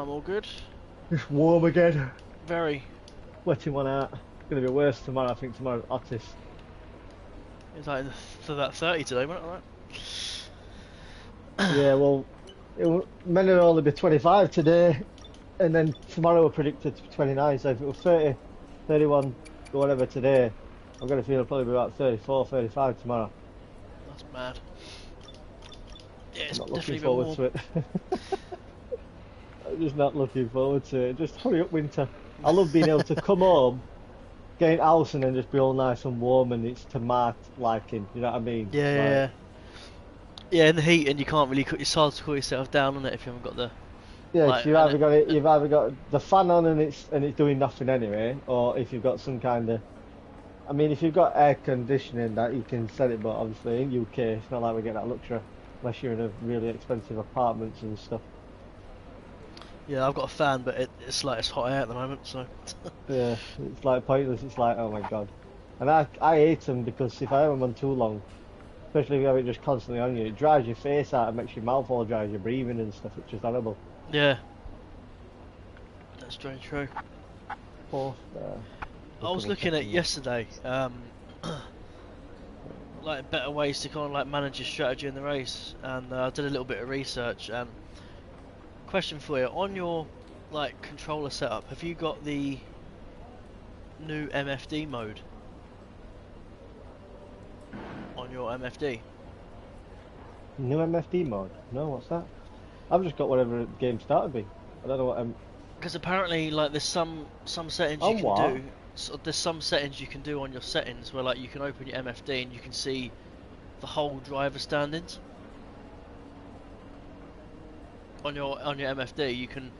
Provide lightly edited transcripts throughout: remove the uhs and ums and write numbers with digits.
I'm all good. It's warm again. Very. Wetting one out. It's going to be worse tomorrow. I think tomorrow's hottest. It's like to that 30 today, wasn't it? Yeah, well, meant to only be 25 today, and then tomorrow we're predicted to be 29. So if it was 30, 31, or whatever today, I'm going to feel it'll probably be about 34, 35 tomorrow. That's mad. Yeah, it's I'm not definitely looking forward warm. to it. I'm just not looking forward to it. Just hurry up, winter. I love being able to come home, get in the house, and then just be all nice and warm, and it's to my liking. You know what I mean? Yeah. Yeah, in the heat, and you can't really cook hard to cool yourself down on it if you haven't got the Yeah, like. because you've either got the fan on and it's doing nothing anyway, or if you've got some kind of, I mean, if you've got air conditioning that you can set it, but obviously in UK it's not like we get that luxury unless you're in a really expensive apartments and stuff. Yeah, I've got a fan, but it's like it's hot air at the moment, so. Yeah, it's like pointless. It's like, oh my god, and I hate them because if I have them on too long, especially if you have it just constantly on you, it dries your face out and makes your mouth all dry as you're breathing and stuff, which is horrible. Yeah. That's very true. Poor, I was looking at yesterday, like better ways to kind of like manage your strategy in the race, and I did a little bit of research. And question for you: on your like controller setup, have you got the new MFD mode on your MFD? New MFD mode? No, what's that? I've just got whatever the game started be. I don't know what Because apparently, like, there's some settings you can do. So there's some settings you can do on your settings where, like, you can open your MFD and you can see the whole driver standings on your MFD. You can.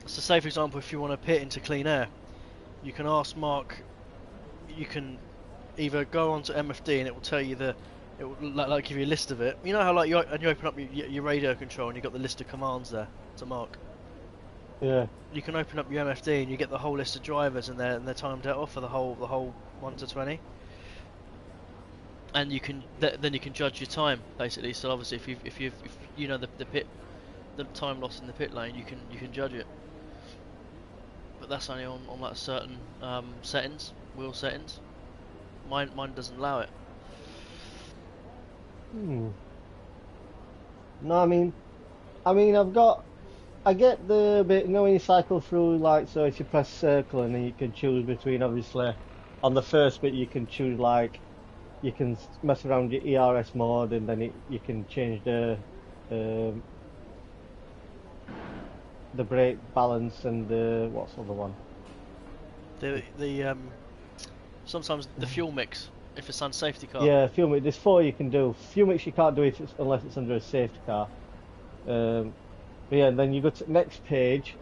So, say for example, if you want to pit into clean air, you can ask Mark. You can either go onto MFD and it will tell you it will like give you a list of it. You know how like you open up your radio control and you got the list of commands there to Mark. Yeah. You can open up your MFD and you get the whole list of drivers and they're timed out for the whole 1 to 20. And you can then you can judge your time basically. So obviously if you know the time loss in the pit lane, you can judge it. But that's only on like certain settings, wheel settings. Mine doesn't allow it. No, I mean I get the bit, you know, when you cycle through, like, so if you press circle and then you can choose between, obviously, on the first bit you can choose, like, you can mess around your ERS mode and then you can change the brake balance and the, what's the other one? The sometimes the fuel mix if it's on safety car. Yeah, fuel mix, there's 4 you can do. Fuel mix you can't do unless it's under a safety car. Yeah, and then you go to the next page,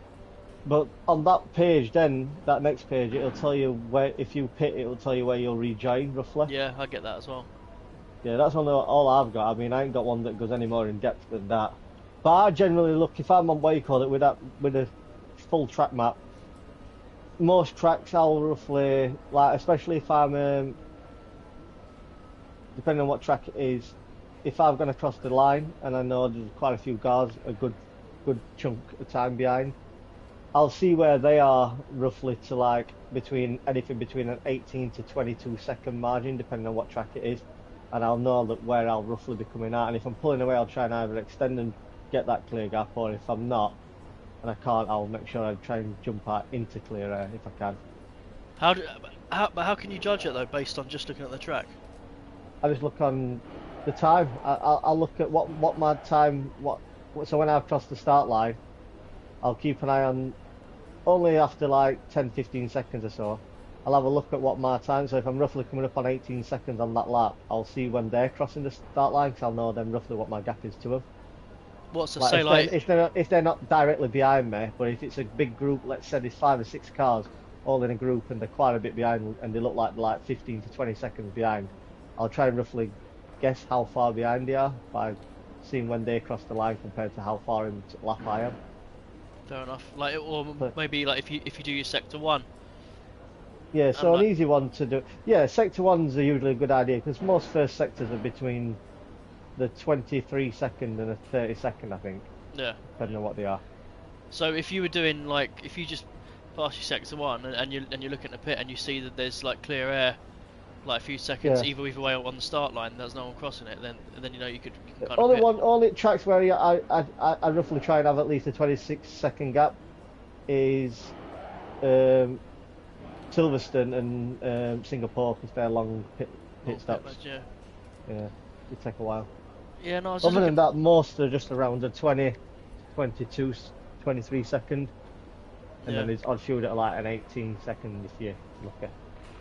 but on that page then, that next page, it'll tell you where, if you pit, it'll tell you where you'll rejoin, roughly. Yeah, I get that as well. Yeah, that's all I've got. I mean, I ain't got one that goes any more in depth than that. But I generally look, if I'm on, what you call it, with a full track map, most tracks I'll roughly, like, especially if I'm, depending on what track it is, if I've gone across the line and I know there's quite a few cars, a good chunk of time behind, I'll see where they are roughly to like anything between an 18 to 22 second margin depending on what track it is, and I'll know that where I'll roughly be coming out, and if I'm pulling away I'll try and either extend and get that clear gap, or if I'm not and I can't, I'll make sure I try and jump out into clear air if I can. How can you judge it though based on just looking at the track? I just look on the time. I'll look at what my time, so when I've crossed the start line, I'll keep an eye on, only after like 10-15 seconds or so, I'll have a look at what my time, so if I'm roughly coming up on 18 seconds on that lap, I'll see when they're crossing the start line, because I'll know then roughly what my gap is to them. What's the like, if they're not directly behind me, but if it's a big group, let's say there's 5 or 6 cars all in a group and they're quite a bit behind and they look like 15 to 20 seconds behind, I'll try and roughly guess how far behind they are by seeing when they cross the line compared to how far in lap I am. Fair enough. Like, or maybe like if you do your sector 1. Yeah, so an easy one to do. Yeah, sector 1's are usually a good idea because most first sectors are between the 23 second and the 30 second, I think. Yeah. Depending on what they are. So if you were doing like, if you just pass your sector one and you're looking at the pit and you see that there's like clear air, like a few seconds Yeah. either way on the start line, there's no one crossing it, then you know you can kind of Only pit. one, only tracks where I roughly try and have at least a 26-second gap is um, Silverstone and Singapore because they're long pit stops. Yeah. Yeah, it take a while. Yeah, no, I was just Other than looking. that, most are just around the 20, 22, 23 second, and Yeah, then there's odd few that are like an 18 second if you look at.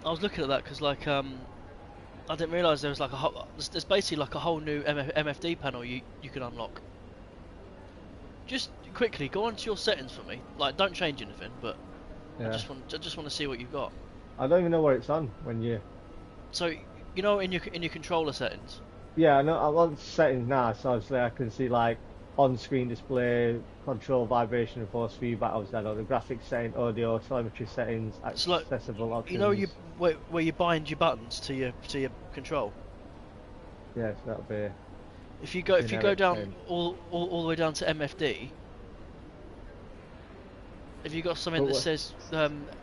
I was looking at that because like I didn't realise there was like a whole, there's basically like a whole new MFD panel you can unlock. Just quickly go onto your settings for me. Like, don't change anything, but Yeah. I just want to see what you've got. I don't even know where it's on when you. So you know in your controller settings. Yeah, I know. I'm on settings now, so obviously I can see like on-screen display, control, vibration, and force feedback. Obviously, I know the graphics setting, audio, telemetry settings, So like, accessible options. you know where you bind your buttons to your control. Yeah, so that'll be. If you go down setting. all the way down to MFD, have you got something But that says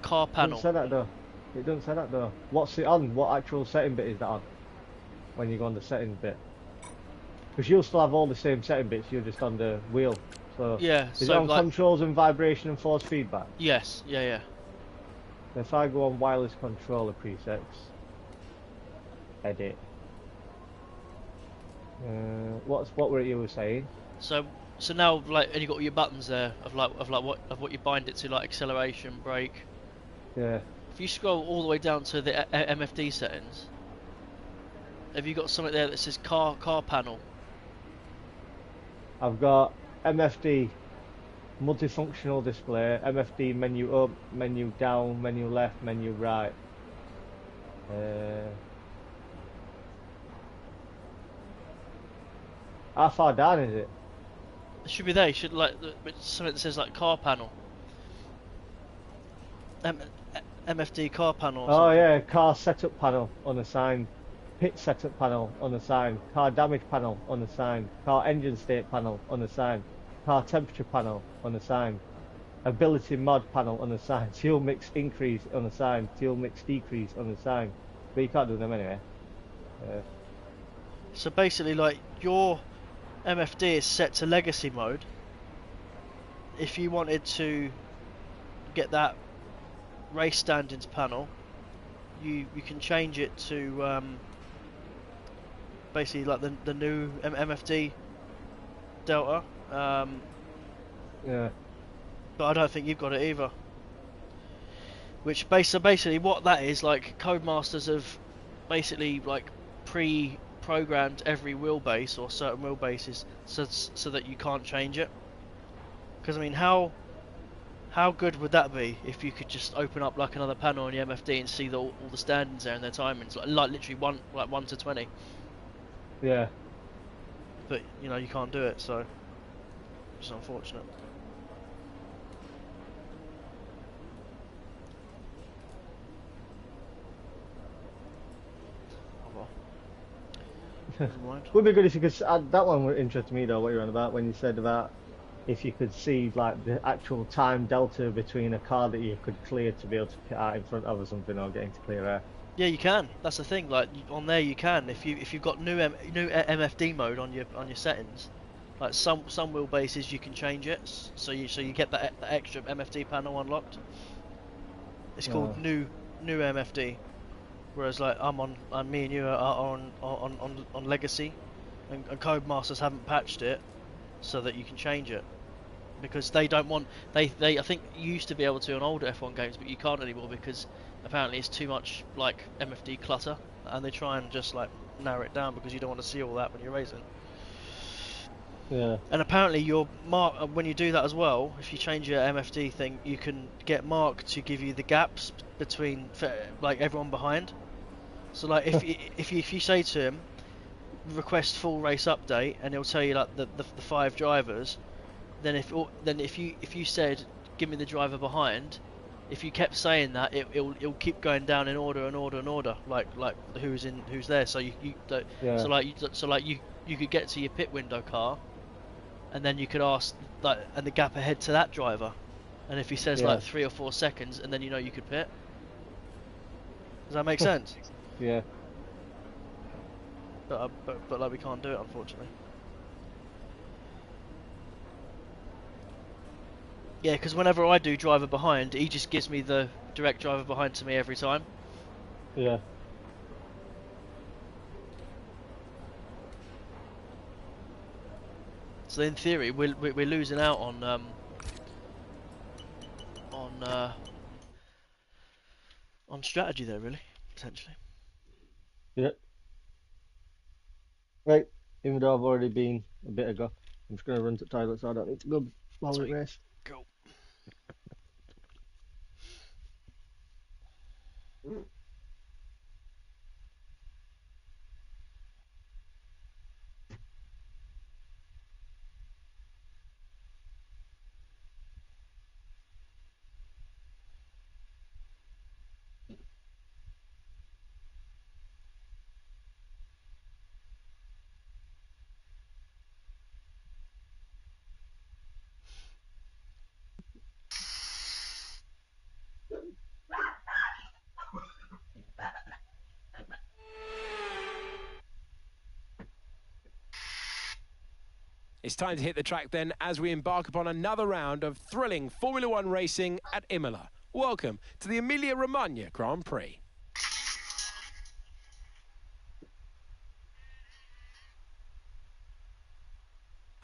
car It panel? doesn't say that though. It doesn't say that though. What's it on? What actual setting bit is that on? When you go on the settings bit. Because you'll still have all the same setting bits, you're just on the wheel. So Yeah, is it so on like, controls and vibration and force feedback? yes, yeah. If I go on wireless controller presets, edit. What were you were saying? So now like, and you got all your buttons there of what you bind it to, like acceleration, brake. Yeah. If you scroll all the way down to the MFD settings, have you got something there that says car panel? I've got MFD multifunctional display, MFD menu up, menu down, menu left, menu right. How far down is it? It should be there. You should like something that says like car panel. MFD car panel or Oh something. yeah, car setup panel unassigned, pit setup panel unassigned, car damage panel unassigned, car engine state panel unassigned, car temperature panel unassigned, ability mod panel unassigned, fuel mix increase unassigned, fuel mix decrease unassigned. But you can't do them anyway. So basically, like your MFD is set to legacy mode. If you wanted to get that race standings panel, you can change it to basically like the new MFD Delta. Yeah. But I don't think you've got it either. Which basically what that is, like Codemasters have basically like pre-programmed every wheelbase or certain wheelbases so that you can't change it. Because I mean, how good would that be if you could just open up like another panel on your MFD and see all the standings there and their timings, like literally 1 to 20. Yeah. But you know you can't do it, so it's unfortunate. Never mind. Would be good if you could. That one would interest me though. What you're on about when you said about if you could see like the actual time delta between a car that you could clear to be able to pit out in front of or something, or getting to clear air. Yeah, you can. That's the thing. Like on there, you can if you've got new MFD mode on your settings. Like some wheelbases you can change it, so you get that extra MFD panel unlocked. It's called new MFD. Whereas like me and you are on legacy, and Codemasters haven't patched it so that you can change it, because they don't want they I think you used to be able to on older F1 games, but you can't anymore because apparently it's too much like MFD clutter, and they try and just like narrow it down because you don't want to see all that when you're racing. Yeah. And apparently your mark, when you do that as well, if you change your MFD thing, you can get Mark to give you the gaps between like everyone behind. So like if you say to him, request full race update, and he'll tell you like the 5 drivers, then if you said give me the driver behind, if you kept saying that, it'll keep going down in order like who's there. So you Yeah. so like you could get to your pit window car, and then you could ask like and the gap ahead to that driver, and if he says Yeah. like 3 or 4 seconds, and then you know you could pit. Does that make sense? Yeah. But like we can't do it, unfortunately. Yeah, because whenever I do driver behind, he just gives me the direct driver behind to me every time. Yeah. So in theory, we're losing out on on strategy there, really, potentially. Yeah. Right. Even though I've already been a bit ago, I'm just gonna run to the toilet so I don't need to go while we Sweet. race. Cool. It's time to hit the track then as we embark upon another round of thrilling Formula One racing at Imola. Welcome to the Emilia-Romagna Grand Prix.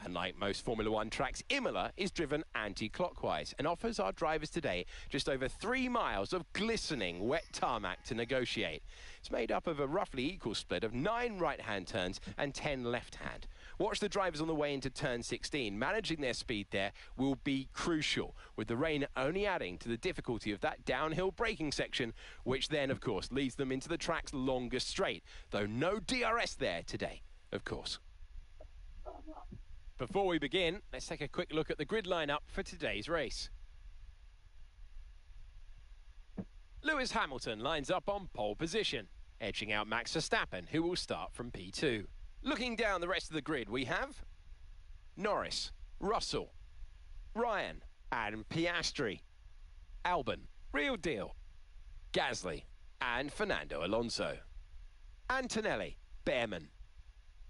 And like most Formula One tracks, Imola is driven anti-clockwise and offers our drivers today just over 3 miles of glistening wet tarmac to negotiate. It's made up of a roughly equal split of 9 right-hand turns and 10 left-hand. Watch the drivers on the way into turn 16. Managing their speed there will be crucial, with the rain only adding to the difficulty of that downhill braking section, which then, of course, leads them into the track's longest straight, though no DRS there today, of course. Before we begin, let's take a quick look at the grid lineup for today's race. Lewis Hamilton lines up on pole position, edging out Max Verstappen, who will start from P2. Looking down the rest of the grid, we have Norris, Russell, Ryan, and Piastri, Albon, Real Deal, Gasly, and Fernando Alonso, Antonelli, Behrman,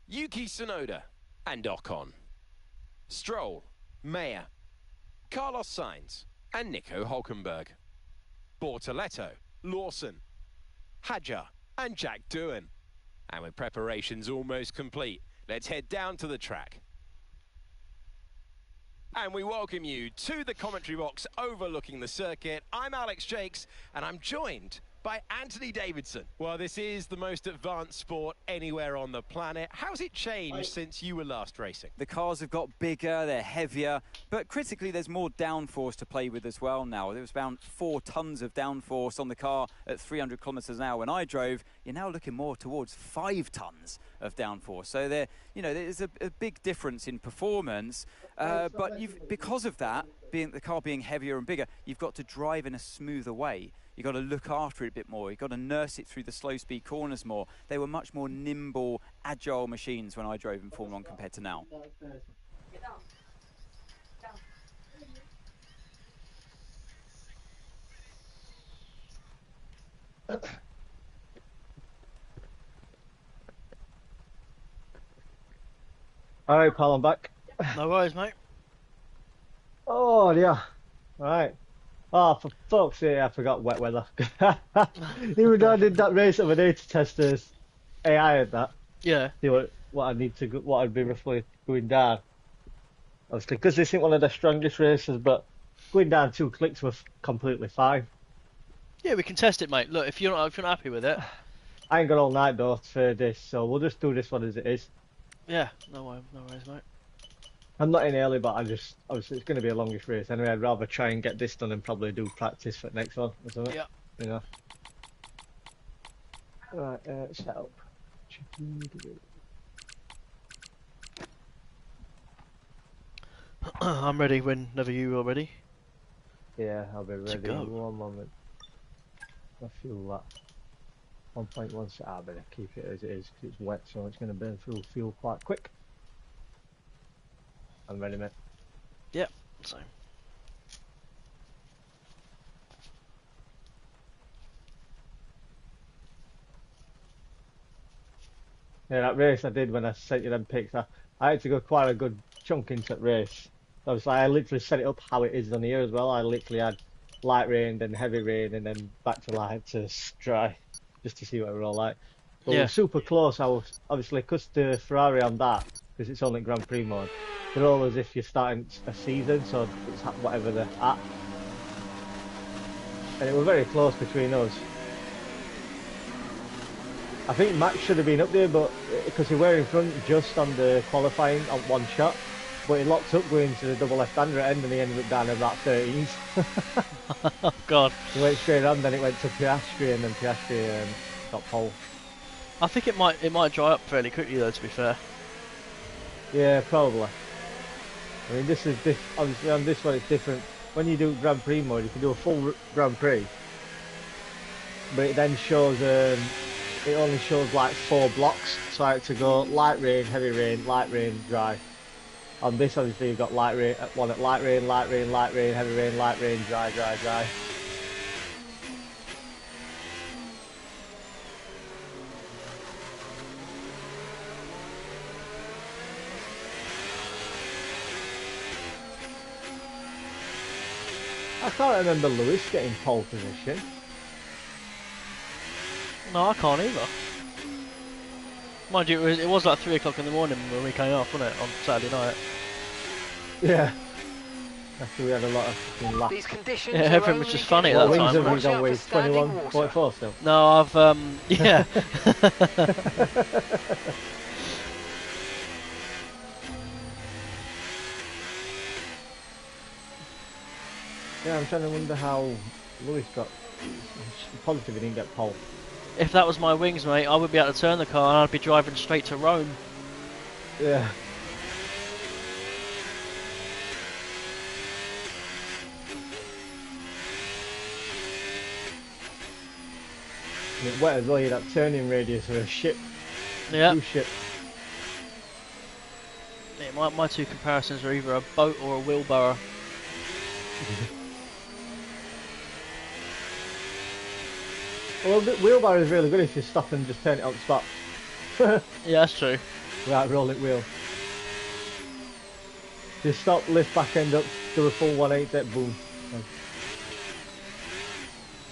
Yuki Tsunoda, and Ocon, Stroll, Mayer, Carlos Sainz, and Nico Hülkenberg, Bortoleto, Lawson, Hadjar, and Jack Doohan. And with preparations almost complete, let's head down to the track. And we welcome you to the commentary box overlooking the circuit. I'm Alex Jakes, and I'm joined by Anthony Davidson. Well, this is the most advanced sport anywhere on the planet. How's it changed since you were last racing? The cars have got bigger, they're heavier, but critically there's more downforce to play with as well now. There was about 4 tons of downforce on the car at 300 kilometers an hour when I drove. You're now looking more towards 5 tons of downforce. So there's a big difference in performance, but because of that, the car being heavier and bigger, you've got to drive in a smoother way. You've got to look after it a bit more. You've got to nurse it through the slow speed corners more. They were much more nimble, agile machines when I drove in Formula 1 compared to now. Alright, pal, I'm back. No worries, mate. Oh, yeah. Right. Oh, for fuck's sake, I forgot wet weather. Even though I did that race of an A to test this AI at that, Yeah. see what I need to go, what I'd be roughly going down. Obviously, because this isn't one of the strongest races, but going down 2 clicks was completely fine. Yeah, we can test it, mate. Look, if you're not happy with it, I ain't got all night though for this, so we'll just do this one as it is. yeah, no worries, mate. I'm not in early, but obviously it's going to be a longish race anyway. I'd rather try and get this done and probably do practice for the next one or something. Yeah. You know. Right, set up. I'm ready whenever you are ready. Yeah, I'll be ready. go. One moment. I feel that 1.1 set. I better keep it as it is because it's wet, so it's going to burn through fuel quite quick. I'm ready, mate. Yep. So. Yeah, that race I did when I sent you them pics, I had to go quite a good chunk into that race. Obviously, I literally set it up how it is on here as well. I literally had light rain, then heavy rain, and then back to light to dry, just to see what we're all like. But Yeah. we're super close. I was obviously because the Ferrari on that, because it's only Grand Prix mode, they're all as if you're starting a season, so it's whatever they're at. And it was very close between us. I think Max should have been up there, but because he were in front just on the qualifying on one shot, but he locked up going to the double left-hander at end, and he ended up down at about 13s. Oh God. He went straight on, then it went to Piastri, and then Piastri got pole. I think it might dry up fairly quickly though. To be fair. Yeah, probably. I mean, this is obviously on this one it's different. When you do Grand Prix mode, you can do a full Grand Prix, but it then shows it only shows like 4 blocks, so I had to go light rain, heavy rain, light rain, dry. On this, obviously, you've got light rain, one at light rain, light rain, light rain, heavy rain, light rain, dry, dry, dry. I can't remember Lewis getting pole position. No, I can't either. Mind you, it was like 3 o'clock in the morning when we came off, wasn't it, on Saturday night? Yeah. After we had a lot of fucking laughs. These conditions Yeah, everything was just funny at What that wings time. have we Watch gone out with? for standing 21, water. 44 still? No, I've yeah. Yeah, I'm trying to wonder how Lewis got. Positive he didn't get pole. If that was my wings, mate, I would be able to turn the car and I'd be driving straight to Rome. Yeah. And it wet as well, you had that turning radius of a ship. Yeah. Cruise ship. Yeah, my two comparisons are either a boat or a wheelbarrow. Well, the wheelbarrow is really good if you stop and just turn it on the spot. Yeah, that's true. Without rolling wheel. Just stop, lift back end up, do a full 180, boom.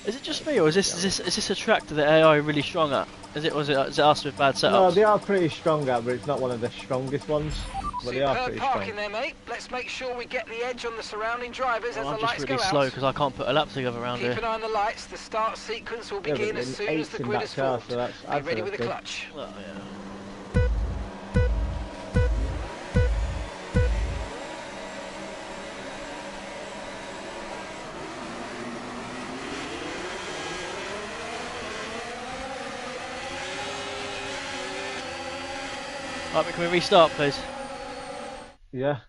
Is it just me, or is this a track that the AI are really strong at? Is it is it us with bad setups? No, they are pretty strong at, but it's not one of the strongest ones. But they are Superb pretty parking strong. there, mate. Let's make sure we get the edge on the surrounding drivers Well, as I'm the just lights really go slow out. because I can't put a lap together around Keep here. an eye on the lights. The start sequence will Yeah, but begin as then soon as eight's the in grid that is car, formed. so that's Be ready with the good. clutch. Oh, yeah. Right, can we restart, please? Yeah.